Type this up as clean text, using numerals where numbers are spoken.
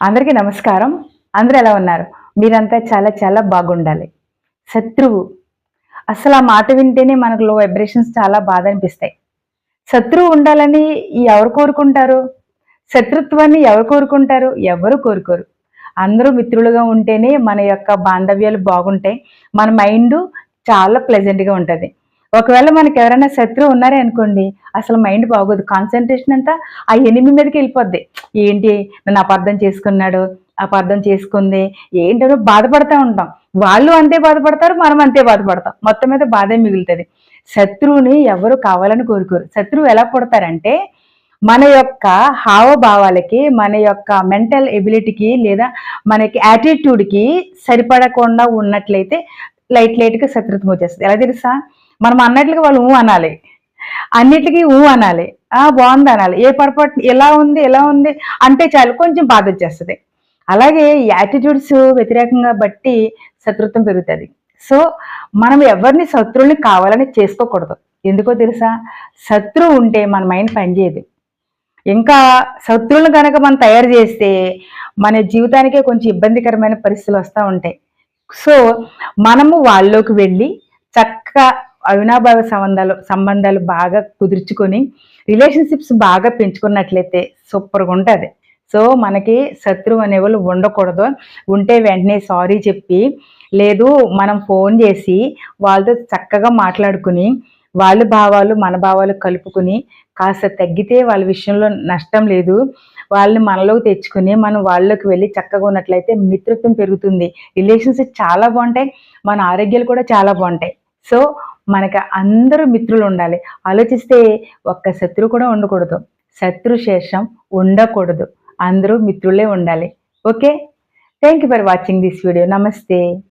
అందరికీ నమస్కారం. అందరూ ఎలా ఉన్నారు? మీరంతా చాలా చాలా బాగుండాలి. శత్రువు అసలు ఆ మాట వింటేనే మనకు లో వైబ్రేషన్స్ చాలా బాధ అనిపిస్తాయి. శత్రువు ఉండాలని ఎవరు కోరుకుంటారు? శత్రుత్వాన్ని ఎవరు కోరుకుంటారు? ఎవరు కోరుకోరు. అందరూ మిత్రులుగా ఉంటేనే మన యొక్క బాంధవ్యాలు బాగుంటాయి. మన మైండు చాలా ప్లెజెంట్‌గా ఉంటది. ఒకవేళ మనకెవరైనా శత్రువు ఉన్నారే అనుకోండి, అసలు మైండ్ బాగోదు. కాన్సంట్రేషన్ అంతా ఆ ఎనిమి మీదకెళ్ళిపోద్ది. ఏంటి నన్ను అపార్థం చేసుకున్నాడు, అపార్థం చేసుకుంది, ఏంటనో బాధపడతా ఉంటాం. వాళ్ళు అంతే బాధపడతారు, మనం అంతే బాధపడతాం. మొత్తం మీద బాధే మిగులుతది. శత్రువుని ఎవరు కావాలని కోరుకోరు. శత్రువు ఎలా పుడతారంటే, మన యొక్క హావభావాలకి, మన యొక్క మెంటల్ ఎబిలిటీకి లేదా మనకి యాటిట్యూడ్‌కి సరిపడకుండా ఉన్నట్లయితే లైట్‌గా శత్రుత్వం వచ్చేస్తది. ఎలా తెలుసా? మనం అన్నట్లుగా వాళ్ళు అనాలి. అన్నిట్లికి అనాలి. బావుందనాలి. ఏ పొరపాటు ఎలా ఉంది అంటే చాలు కొంచెం బాధొచ్చేస్తది. అలాగే యాటిట్యూడ్స్ వ్యతిరేకంగా బట్టి శత్రుత్వం పెరుగుతది. సో, మనం ఎవరిని శత్రువుల్ని కావాలని చేసుకోకూడదు. ఎందుకో తెలుసా? శత్రువు ఉంటే మన మైండ్ పనిచేయదు. ఇంకా శత్రువులను గనక మనం తయారు చేస్తే మన జీవితానికే కొంచెం ఇబ్బందికరమైన పరిస్థితులు వస్తా ఉంటాయి. సో, మనము వాళ్ళలోకి వెళ్ళి చక్కగా అవినాభావ సంబంధాలు బాగా కుదుర్చుకొని రిలేషన్‌షిప్స్ బాగా పెంచుకున్నట్లయితే సూపర్‌గుంటది. సో, మనకి శత్రువు అనేవాళ్ళు ఉండకూడదు. ఉంటే వెంటనే సారీ చెప్పి, లేదు మనం ఫోన్ చేసి వాళ్ళతో చక్కగా మాట్లాడుకుని, వాళ్ళ భావాలు, మన భావాలు కలుపుకొని కాస్త తగ్గితే వాళ్ళ విషయంలో నష్టం లేదు. వాళ్ళని మనలోకి తెచ్చుకొని మనం వాళ్ళలోకి వెళ్ళి చక్కగా ఉన్నట్లయితే మిత్రత్వం పెరుగుతుంది. రిలేషన్‌షిప్ చాలా బావుంటాయి. మన ఆరోగ్యాలు కూడా చాలా బావుంటాయి. సో, మనకు అందరూ మిత్రులు ఉండాలి. ఆలోచిస్తే ఒక్క శత్రువు కూడా ఉండకూడదు. శత్రు శేషం ఉండకూడదు. అందరూ మిత్రులే ఉండాలి. Okay. Thank you for watching this video. నమస్తే.